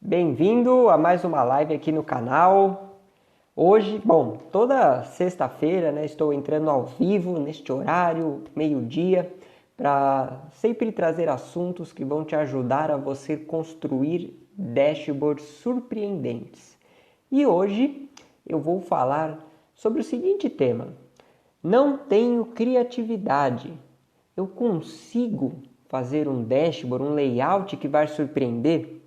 Bem-vindo a mais uma live aqui no canal. Hoje, toda sexta-feira, né, estou entrando ao vivo neste horário, meio-dia, para sempre trazer assuntos que vão te ajudar a você construir dashboards surpreendentes. E hoje eu vou falar sobre o seguinte tema: não tenho criatividade. Eu consigo fazer um dashboard, um layout que vai surpreender?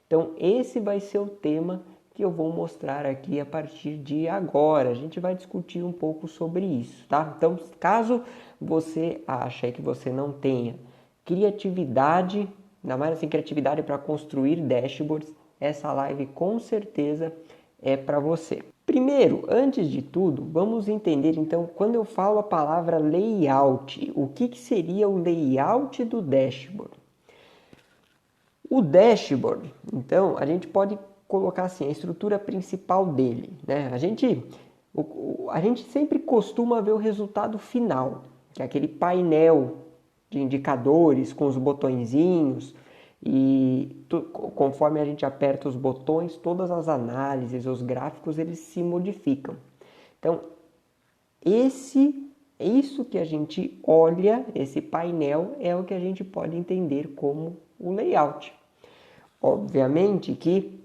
Então, esse vai ser o tema que eu vou mostrar aqui a partir de agora. A gente vai discutir um pouco sobre isso, tá? Então, caso você ache que você não tenha criatividade, ainda mais assim, criatividade para construir dashboards, essa live com certeza é para você. Primeiro, antes de tudo, vamos entender então, quando eu falo a palavra layout, o que seria o layout do dashboard? O dashboard, então, a gente pode colocar assim, a estrutura principal dele, né? A gente sempre costuma ver o resultado final, que é aquele painel de indicadores com os botõezinhos e conforme a gente aperta os botões, todas as análises, os gráficos, eles se modificam. Então, isso que a gente olha, esse painel, é o que a gente pode entender como o layout. Obviamente que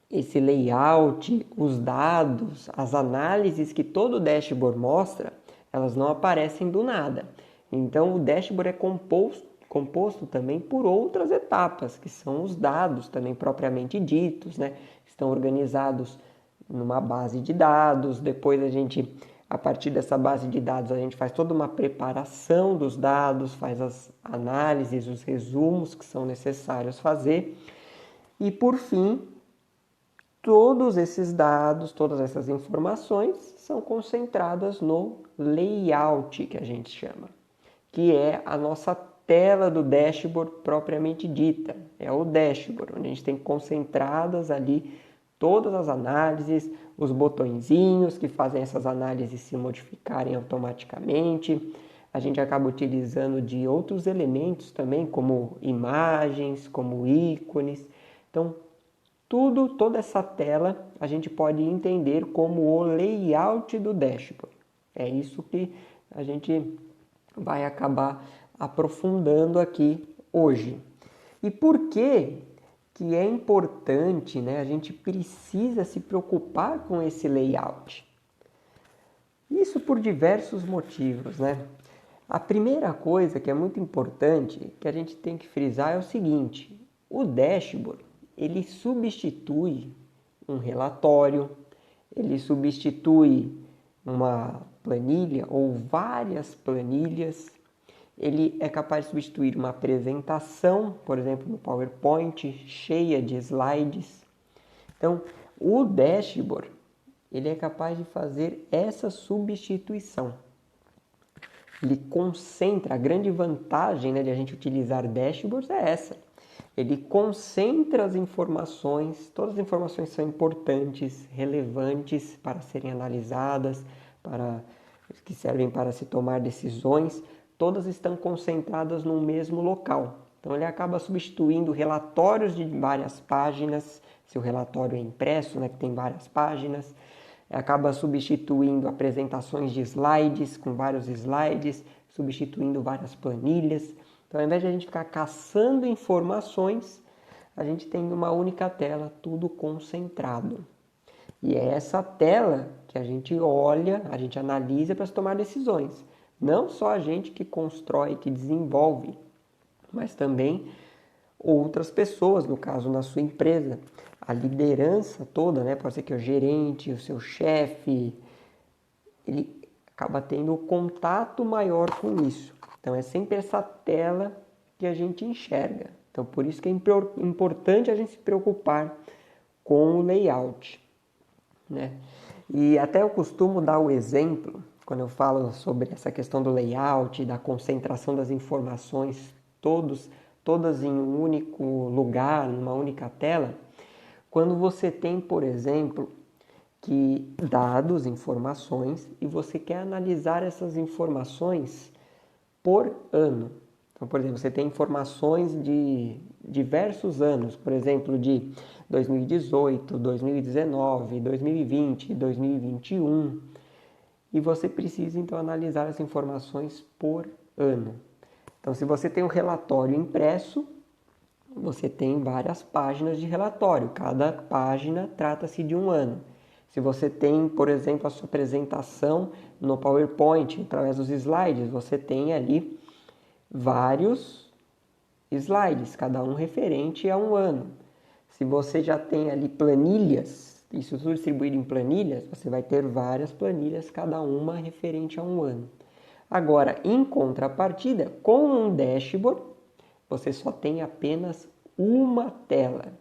esse layout, os dados, as análises que todo dashboard mostra, elas não aparecem do nada. Então, o dashboard é composto também por outras etapas, que são os dados também propriamente ditos, né? Estão organizados numa base de dados, depois a partir dessa base de dados, a gente faz toda uma preparação dos dados, faz as análises, os resumos que são necessários fazer. E por fim, todos esses dados, todas essas informações são concentradas no layout, que a gente chama, que é a nossa tela do dashboard propriamente dita. É o dashboard, onde a gente tem concentradas ali todas as análises, os botõezinhos que fazem essas análises se modificarem automaticamente. A gente acaba utilizando de outros elementos também, como imagens, como ícones. Então, toda essa tela a gente pode entender como o layout do dashboard. É isso que a gente vai acabar aprofundando aqui hoje. E por que é importante, né? A gente precisa se preocupar com esse layout. Isso por diversos motivos, né? A primeira coisa que é muito importante, que a gente tem que frisar é o seguinte: o dashboard, ele substitui um relatório, ele substitui uma planilha ou várias planilhas, ele é capaz de substituir uma apresentação, por exemplo, no PowerPoint, cheia de slides. Então, o dashboard, ele é capaz de fazer essa substituição. Ele concentra, a grande vantagem, né, de a gente utilizar dashboards é essa. Ele concentra as informações, todas as informações são importantes, relevantes para serem analisadas, que servem para se tomar decisões, todas estão concentradas no mesmo local. Então ele acaba substituindo relatórios de várias páginas, se o relatório é impresso, né, que tem várias páginas, acaba substituindo apresentações de slides, com vários slides, substituindo várias planilhas. Então, ao invés de a gente ficar caçando informações, a gente tem uma única tela, tudo concentrado. E é essa tela que a gente olha, a gente analisa para tomar decisões. Não só a gente que constrói, que desenvolve, mas também outras pessoas, no caso na sua empresa. A liderança toda, né? Pode ser que o gerente, o seu chefe, ele acaba tendo contato maior com isso. Então é sempre essa tela que a gente enxerga. Então por isso que é importante a gente se preocupar com o layout, né? E até eu costumo dar o exemplo, quando eu falo sobre essa questão do layout, da concentração das informações, todas em um único lugar, numa única tela. Quando você tem, por exemplo, que dados, informações, e você quer analisar essas informações por ano. Então, por exemplo, você tem informações diversos anos, por exemplo, de 2018, 2019, 2020, 2021, e você precisa então analisar as informações por ano. Então, se você tem um relatório impresso, você tem várias páginas de relatório, cada página trata-se de um ano. Se você tem, por exemplo, a sua apresentação no PowerPoint, através dos slides, você tem ali vários slides, cada um referente a um ano. Se você já tem ali planilhas, isso tudo distribuído em planilhas, você vai ter várias planilhas, cada uma referente a um ano. Agora, em contrapartida, com um dashboard, você só tem apenas uma tela.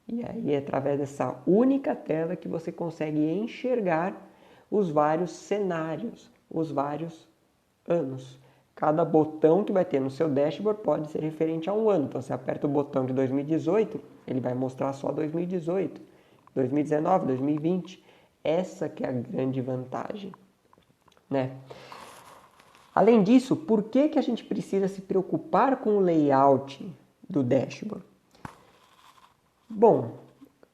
E aí é através dessa única tela que você consegue enxergar os vários cenários, os vários anos. Cada botão que vai ter no seu dashboard pode ser referente a um ano. Então, você aperta o botão de 2018, ele vai mostrar só 2018, 2019, 2020. Essa que é a grande vantagem, né? Além disso, por que a gente precisa se preocupar com o layout do dashboard? Bom,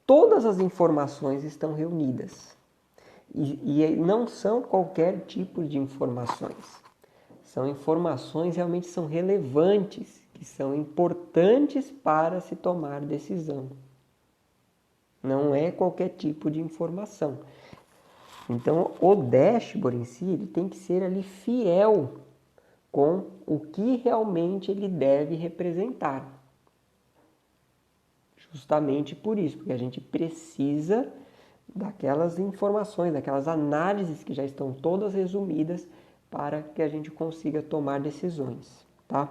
todas as informações estão reunidas e não são qualquer tipo de informações. São informações realmente são relevantes, que são importantes para se tomar decisão. Não é qualquer tipo de informação. Então, o dashboard em si ele tem que ser ali fiel com o que realmente ele deve representar. Justamente por isso, porque a gente precisa daquelas informações, daquelas análises que já estão todas resumidas para que a gente consiga tomar decisões, tá?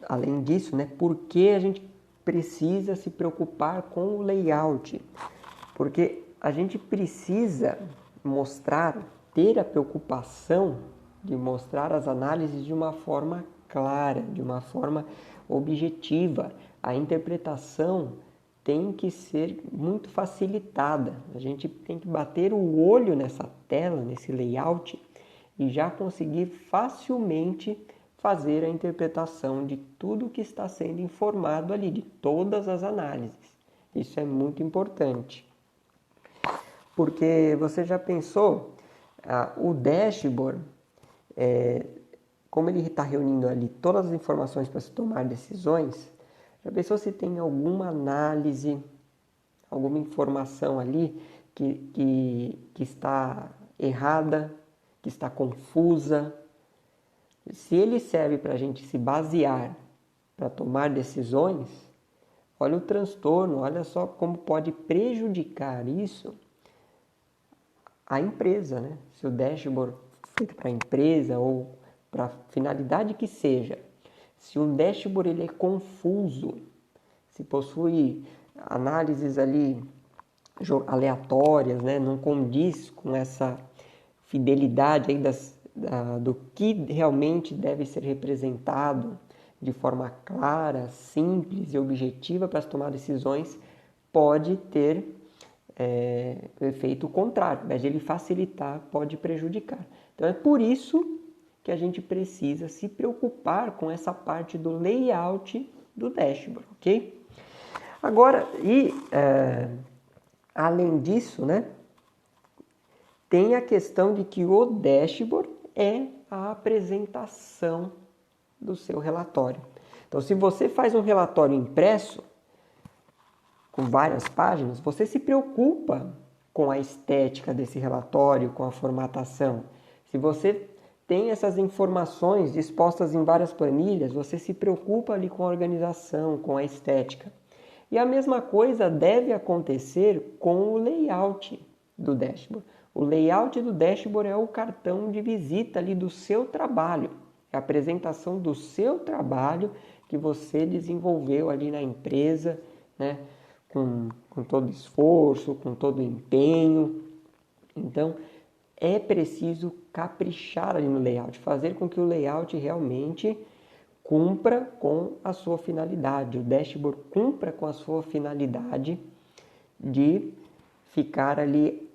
Além disso, né, por que a gente precisa se preocupar com o layout? Porque a gente precisa ter a preocupação de mostrar as análises de uma forma clara, de uma forma objetiva. A interpretação tem que ser muito facilitada. A gente tem que bater o olho nessa tela, nesse layout, e já conseguir facilmente fazer a interpretação de tudo que está sendo informado ali, de todas as análises. Isso é muito importante. Porque você já pensou, o dashboard, como ele está reunindo ali todas as informações para se tomar decisões, já pensou se tem alguma análise, alguma informação ali que está errada, que está confusa? Se ele serve para a gente se basear para tomar decisões, olha o transtorno, olha só como pode prejudicar isso a empresa, né? Se o dashboard feito para a empresa ou para a finalidade que seja, se um dashboard ele é confuso, se possui análises ali aleatórias, né? Não condiz com essa fidelidade aí do que realmente deve ser representado de forma clara, simples e objetiva para se tomar decisões, pode ter o efeito contrário. Ao invés de ele facilitar, pode prejudicar. Então é por isso que a gente precisa se preocupar com essa parte do layout do dashboard, ok? Agora, além disso, né, tem a questão de que o dashboard é a apresentação do seu relatório. Então, se você faz um relatório impresso, com várias páginas, você se preocupa com a estética desse relatório, com a formatação. Se você tem essas informações dispostas em várias planilhas, você se preocupa ali com a organização, com a estética. E a mesma coisa deve acontecer com o layout do dashboard. O layout do dashboard é o cartão de visita ali do seu trabalho. É a apresentação do seu trabalho que você desenvolveu ali na empresa, né? Com todo esforço, com todo empenho. Então, é preciso caprichar ali no layout, fazer com que o layout realmente cumpra com a sua finalidade, o dashboard cumpra com a sua finalidade de ficar ali,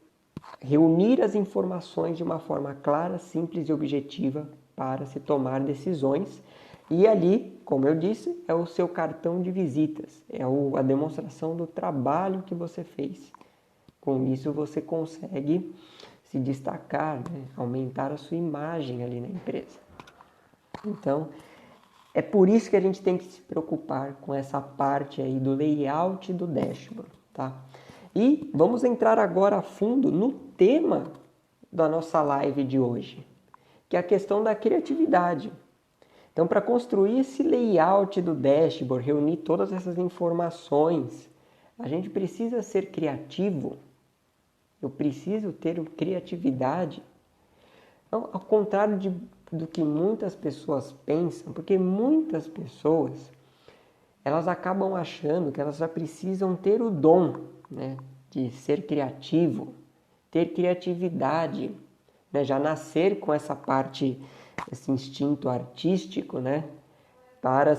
reunir as informações de uma forma clara, simples e objetiva para se tomar decisões e ali como eu disse, é o seu cartão de visitas, é a demonstração do trabalho que você fez. Com isso você consegue se destacar, né? Aumentar a sua imagem ali na empresa. Então, é por isso que a gente tem que se preocupar com essa parte aí do layout do dashboard, tá? E vamos entrar agora a fundo no tema da nossa live de hoje, que é a questão da criatividade. Então, para construir esse layout do dashboard, reunir todas essas informações, a gente precisa ser criativo. Eu preciso ter criatividade. Então, ao contrário do que muitas pessoas pensam, porque muitas pessoas elas acabam achando que elas já precisam ter o dom, né, de ser criativo, ter criatividade, né, já nascer com essa parte, esse instinto artístico, né, para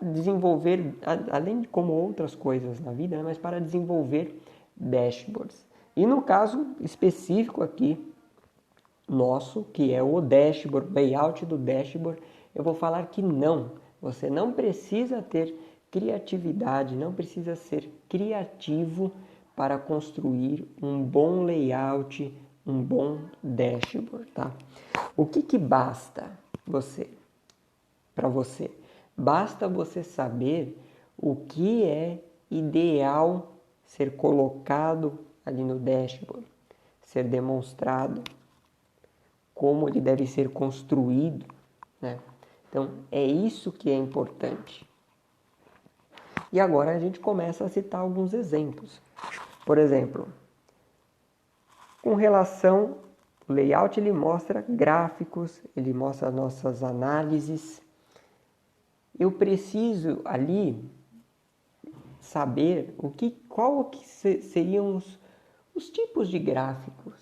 desenvolver, além de como outras coisas na vida, né, mas para desenvolver dashboards. E no caso específico aqui nosso, que é o dashboard, layout do dashboard, eu vou falar que não, você não precisa ter criatividade, não precisa ser criativo para construir um bom layout, um bom dashboard, tá? O que basta para você? Basta você saber o que é ideal ser colocado ali no dashboard, ser demonstrado, como ele deve ser construído, né? Então, é isso que é importante. E agora a gente começa a citar alguns exemplos. Por exemplo, com relação ao layout, ele mostra gráficos, ele mostra nossas análises. Eu preciso ali saber qual que seriam os tipos de gráficos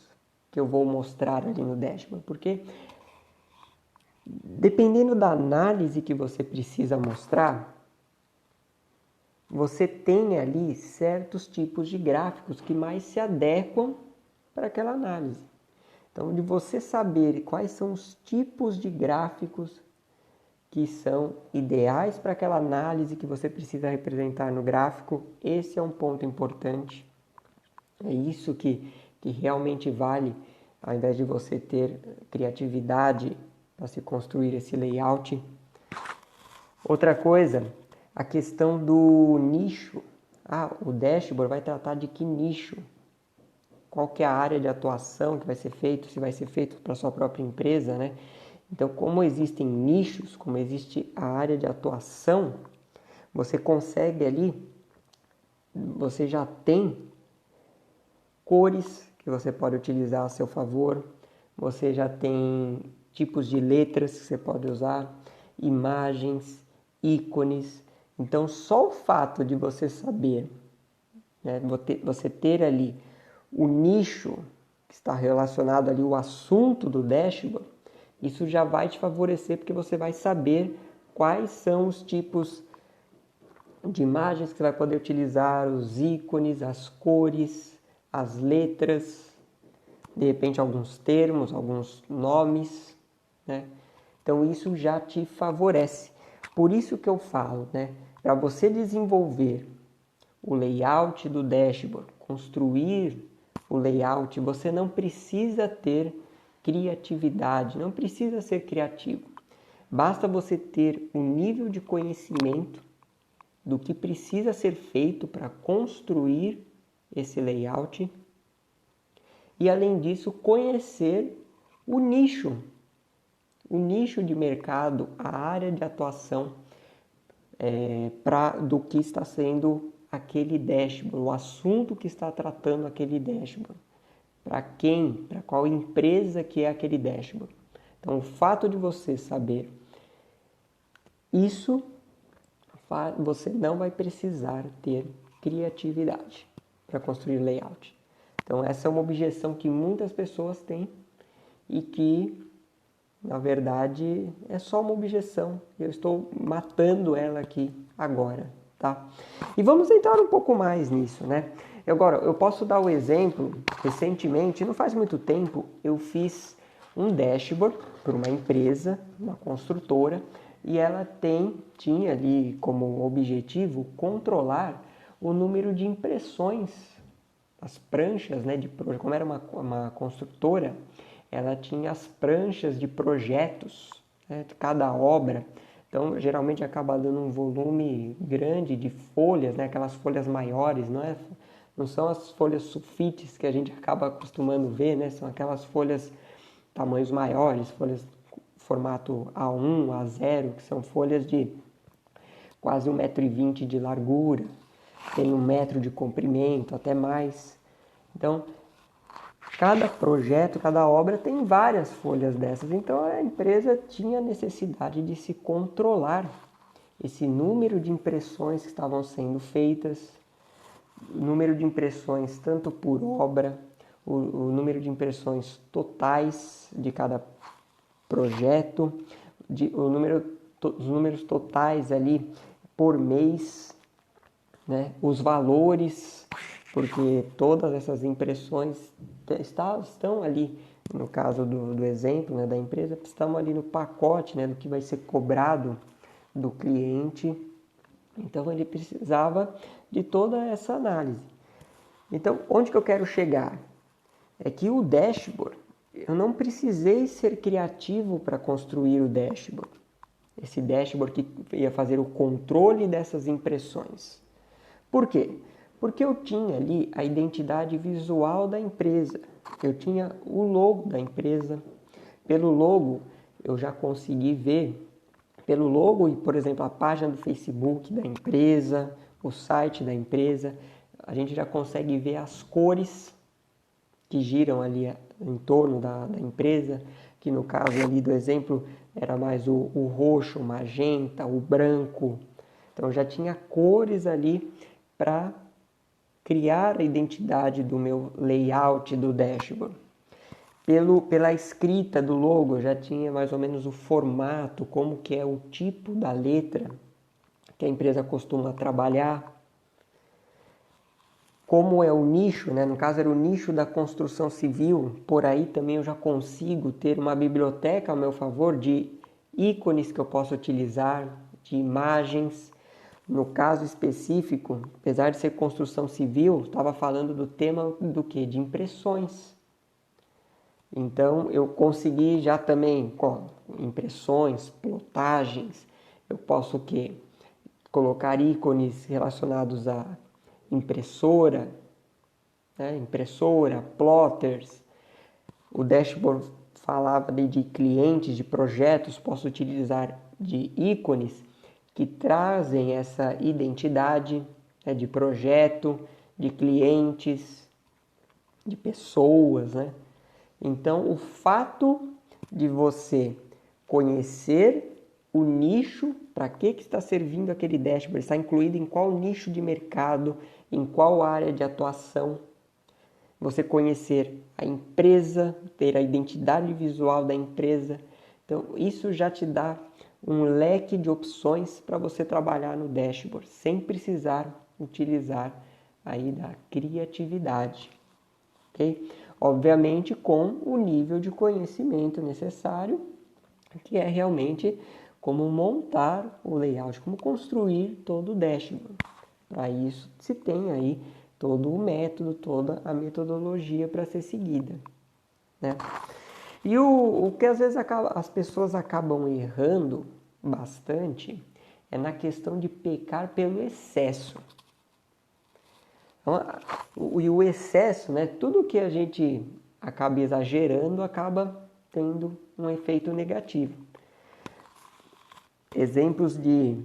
que eu vou mostrar ali no dashboard, porque dependendo da análise que você precisa mostrar, você tem ali certos tipos de gráficos que mais se adequam para aquela análise. Então, de você saber quais são os tipos de gráficos que são ideais para aquela análise que você precisa representar no gráfico, esse é um ponto importante. É isso que realmente vale, ao invés de você ter criatividade para se construir esse layout. Outra coisa, a questão do nicho. O dashboard vai tratar de que nicho? Qual que é a área de atuação que vai ser feito, se vai ser feito para a sua própria empresa, né? Então, como existem nichos, como existe a área de atuação, você consegue ali, você já tem cores que você pode utilizar a seu favor, você já tem tipos de letras que você pode usar, imagens, ícones. Então, só o fato de você saber, né, você ter ali o nicho que está relacionado ali, o assunto do dashboard, isso já vai te favorecer, porque você vai saber quais são os tipos de imagens que você vai poder utilizar, os ícones, as cores, as letras, de repente alguns termos, alguns nomes, né? Então isso já te favorece. Por isso que eu falo, né? Para você desenvolver o layout do dashboard, construir o layout, você não precisa ter criatividade, não precisa ser criativo. Basta você ter um nível de conhecimento do que precisa ser feito para construir esse layout e, além disso, conhecer o nicho de mercado, a área de atuação do que está sendo aquele dashboard, o assunto que está tratando aquele dashboard. Para quem, para qual empresa que é aquele dashboard. Então, o fato de você saber isso, você não vai precisar ter criatividade para construir layout. Então, essa é uma objeção que muitas pessoas têm e que, na verdade, é só uma objeção. Eu estou matando ela aqui agora, tá? E vamos entrar um pouco mais nisso, né? Agora, eu posso dar o exemplo, recentemente, não faz muito tempo, eu fiz um dashboard para uma empresa, uma construtora, e ela tinha ali como objetivo controlar o número de impressões, as pranchas, né, como era uma construtora, ela tinha as pranchas de projetos, né, de cada obra. Então, geralmente acaba dando um volume grande de folhas, né, aquelas folhas maiores, não são as folhas sulfites que a gente acaba acostumando ver, né, são aquelas folhas tamanhos maiores, folhas formato A1, A0, que são folhas de quase 1,20 m de largura, tem 1 m de comprimento, até mais. Então, cada projeto, cada obra tem várias folhas dessas. Então, a empresa tinha necessidade de se controlar esse número de impressões que estavam sendo feitas, o número de impressões tanto por obra, o número de impressões totais de cada projeto, os números totais ali por mês, né? Os valores, porque todas essas impressões estão ali, no caso do exemplo, né, da empresa, estão ali no pacote, né, do que vai ser cobrado do cliente. Então ele precisava de toda essa análise. Então, onde que eu quero chegar? É que o dashboard, eu não precisei ser criativo para construir o dashboard. Esse dashboard que ia fazer o controle dessas impressões. Por quê? Porque eu tinha ali a identidade visual da empresa. Eu tinha o logo da empresa. Pelo logo, eu já consegui ver, pelo logo e, por exemplo, a página do Facebook da empresa, o site da empresa, a gente já consegue ver as cores que giram ali em torno da empresa, que no caso ali do exemplo era mais o roxo, o magenta, o branco. Então já tinha cores ali para criar a identidade do meu layout do dashboard. Pela escrita do logo, eu já tinha mais ou menos o formato, como que é o tipo da letra que a empresa costuma trabalhar. Como é o nicho, né? No caso era o nicho da construção civil, por aí também eu já consigo ter uma biblioteca ao meu favor de ícones que eu posso utilizar, de imagens. No caso específico, apesar de ser construção civil, estava falando do tema do quê? De impressões. Então eu consegui já também com impressões, plotagens, eu posso o quê? Colocar ícones relacionados a impressora, né? Impressora, plotters. O dashboard falava de clientes, de projetos, posso utilizar de ícones que trazem essa identidade, né, de projeto, de clientes, de pessoas, né? Então, o fato de você conhecer o nicho, para que está servindo aquele dashboard, está incluído em qual nicho de mercado, em qual área de atuação, você conhecer a empresa, ter a identidade visual da empresa. Então, isso já te dá um leque de opções para você trabalhar no dashboard, sem precisar utilizar aí da criatividade, ok? Obviamente com o nível de conhecimento necessário, que é realmente como montar o layout, como construir todo o dashboard. Para isso se tem aí todo o método, toda a metodologia para ser seguida, né? E o que às vezes as pessoas acabam errando bastante é na questão de pecar pelo excesso. Então, o excesso, né? Tudo que a gente acaba exagerando acaba tendo um efeito negativo. Exemplos de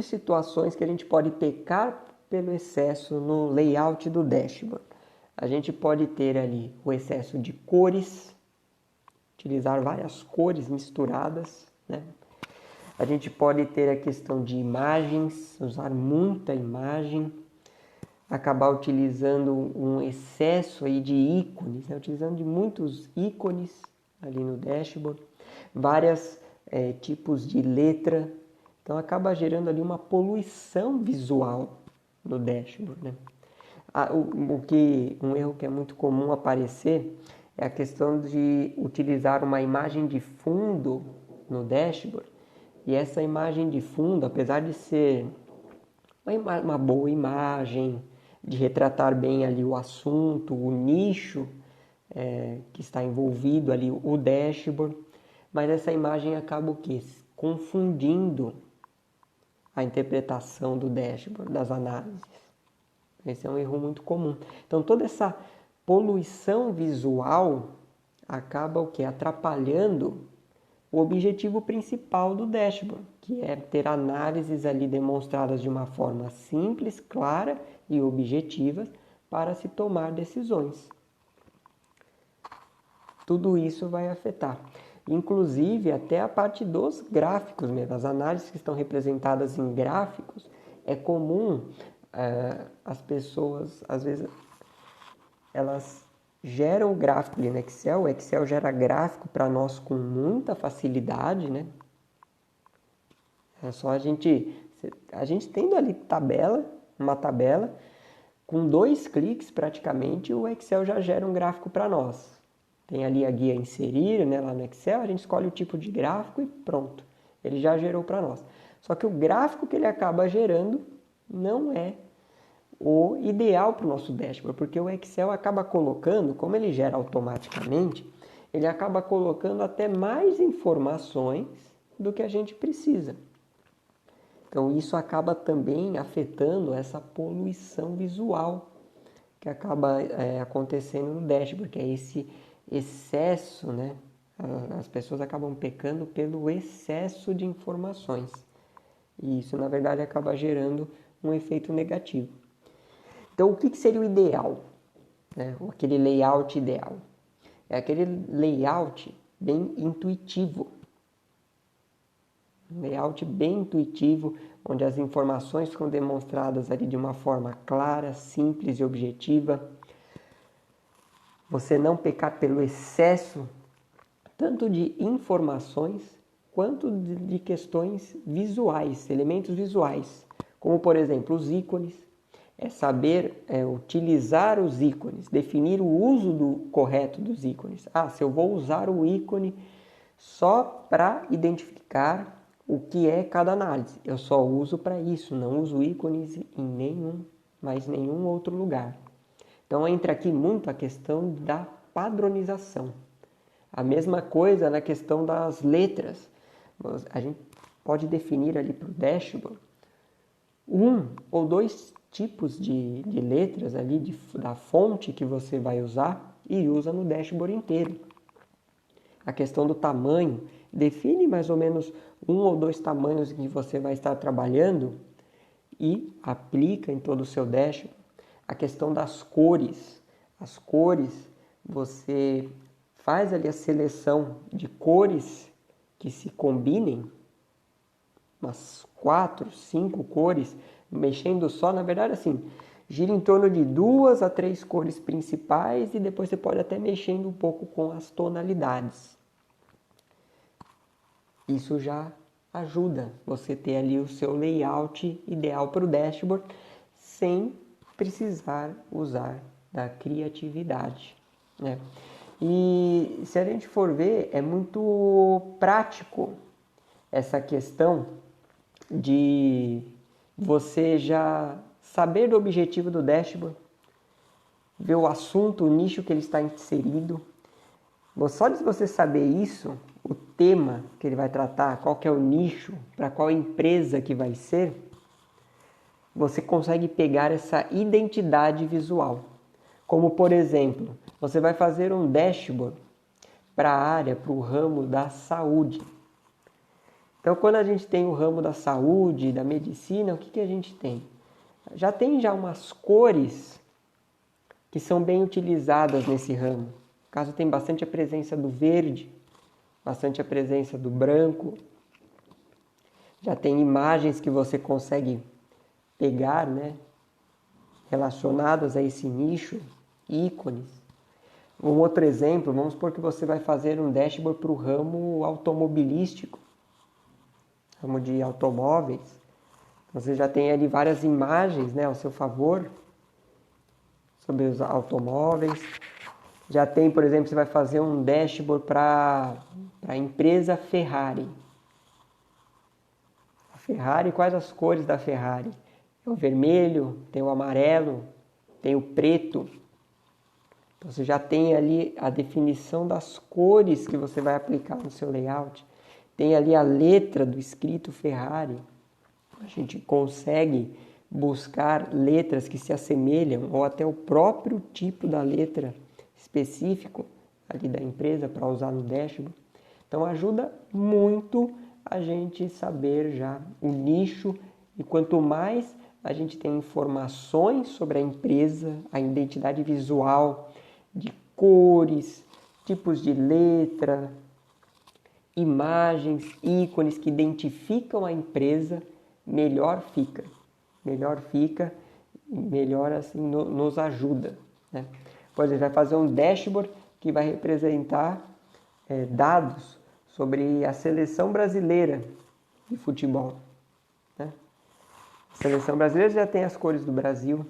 situações que a gente pode pecar pelo excesso no layout do dashboard. A gente pode ter ali o excesso de cores, utilizar várias cores misturadas, né? A gente pode ter a questão de imagens, usar muita imagem, acabar utilizando um excesso aí de ícones, né? Utilizando de muitos ícones ali no dashboard, vários tipos de letra, então acaba gerando ali uma poluição visual no dashboard, né? Um erro que é muito comum aparecer é a questão de utilizar uma imagem de fundo no dashboard. E essa imagem de fundo, apesar de ser uma boa imagem, de retratar bem ali o assunto, o nicho que está envolvido ali, o dashboard, mas essa imagem acaba o quê? Confundindo a interpretação do dashboard, das análises. Esse é um erro muito comum. Então, toda essa poluição visual acaba o quê? Atrapalhando o objetivo principal do dashboard, que é ter análises ali demonstradas de uma forma simples, clara e objetiva para se tomar decisões. Tudo isso vai afetar. Inclusive, até a parte dos gráficos mesmo. As análises que estão representadas em gráficos, é comum as pessoas, às vezes, elas geram o gráfico ali no Excel. O Excel gera gráfico para nós com muita facilidade, né? É só a gente tendo ali uma tabela, com 2 cliques praticamente, o Excel já gera um gráfico para nós. Tem ali a guia inserir, né, lá no Excel, a gente escolhe o tipo de gráfico e pronto. Ele já gerou para nós. Só que o gráfico que ele acaba gerando não é o ideal para o nosso dashboard, porque o Excel acaba colocando, como ele gera automaticamente, ele acaba colocando até mais informações do que a gente precisa. Então isso acaba também afetando essa poluição visual que acaba acontecendo no dashboard, que é esse excesso, né? As pessoas acabam pecando pelo excesso de informações. E isso, na verdade, acaba gerando um efeito negativo. Então, o que seria o ideal? Né? Aquele layout ideal. É aquele layout bem intuitivo. Um layout bem intuitivo, onde as informações ficam demonstradas ali de uma forma clara, simples e objetiva. Você não pecar pelo excesso, tanto de informações, quanto de questões visuais, elementos visuais. Como, por exemplo, os ícones. É saber utilizar os ícones, definir o uso correto dos ícones. Se eu vou usar o ícone só para identificar o que é cada análise, eu só uso para isso, não uso ícones em nenhum outro lugar. Então entra aqui muito a questão da padronização. A mesma coisa na questão das letras. A gente pode definir ali para o dashboard 1 ou 2 tipos de letras ali da fonte que você vai usar e usa no dashboard inteiro. A questão do tamanho, define mais ou menos 1 ou 2 tamanhos que você vai estar trabalhando e aplica em todo o seu dashboard. A questão das cores. As cores, você faz ali a seleção de cores que se combinem, umas 4, 5 cores, mexendo só, na verdade assim, gira em torno de 2 a 3 cores principais e depois você pode até mexendo um pouco com as tonalidades. Isso já ajuda você ter ali o seu layout ideal para o dashboard sem precisar usar da criatividade, né? E se a gente for ver, é muito prático essa questão de você já saber do objetivo do dashboard, ver o assunto, o nicho que ele está inserido. Só de você saber isso, o tema que ele vai tratar, qual que é o nicho, para qual empresa que vai ser, você consegue pegar essa identidade visual. Como, por exemplo, você vai fazer um dashboard para a área, para o ramo da saúde. Então, quando a gente tem o ramo da saúde, da medicina, o que a gente tem? Já tem umas cores que são bem utilizadas nesse ramo. No caso, tem bastante a presença do verde, bastante a presença do branco. Já tem imagens que você consegue pegar, né, relacionadas a esse nicho, ícones. Um outro exemplo, vamos supor que você vai fazer um dashboard para o ramo automobilístico, ramo de automóveis. Você já tem ali várias imagens, né, ao seu favor sobre os automóveis. Já tem, por exemplo, você vai fazer um dashboard para a empresa Ferrari. A Ferrari, quais as cores da Ferrari? É o vermelho, tem o amarelo, tem o preto. Então você já tem ali a definição das cores que você vai aplicar no seu layout. Tem ali a letra do escrito Ferrari. A gente consegue buscar letras que se assemelham ou até o próprio tipo da letra específico ali da empresa para usar no dashboard. Então ajuda muito a gente saber já o nicho, e quanto mais a gente tem informações sobre a empresa, a identidade visual, de cores, tipos de letra, imagens, ícones que identificam a empresa, melhor fica. Melhor assim nos ajuda, né? Por exemplo, vai fazer um dashboard que vai representar dados sobre a seleção brasileira de futebol, né? A seleção brasileira já tem as cores do Brasil,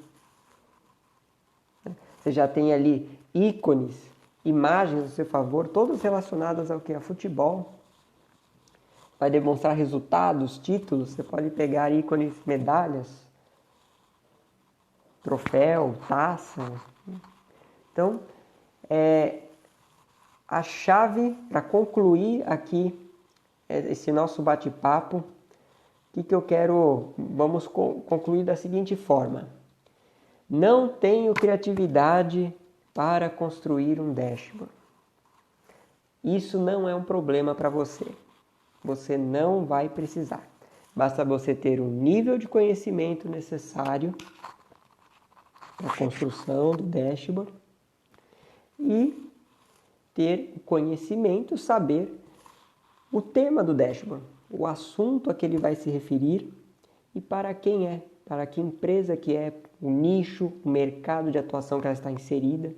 né? Você já tem ali ícones, imagens a seu favor, todas relacionadas ao que é futebol. Vai demonstrar resultados, títulos, você pode pegar ícones, medalhas, troféu, taça. Então, a chave para concluir aqui esse nosso bate-papo, que eu quero, vamos concluir da seguinte forma: não tenho criatividade para construir um dashboard. Isso não é um problema para você. Você não vai precisar. Basta você ter o nível de conhecimento necessário para a construção do dashboard e ter o conhecimento, saber o tema do dashboard, o assunto a que ele vai se referir e para quem é, para que empresa que é, o nicho, o mercado de atuação que ela está inserida,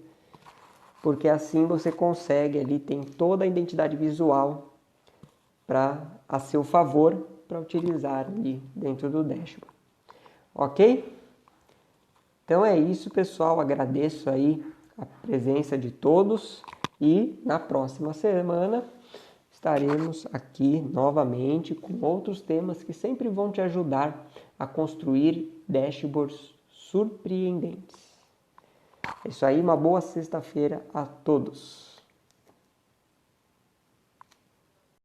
porque assim você consegue ali, tem toda a identidade visual a seu favor para utilizar ali dentro do dashboard. Ok? Então é isso, pessoal. Agradeço aí a presença de todos e na próxima semana estaremos aqui novamente com outros temas que sempre vão te ajudar a construir dashboards surpreendentes. É isso aí, uma boa sexta-feira a todos.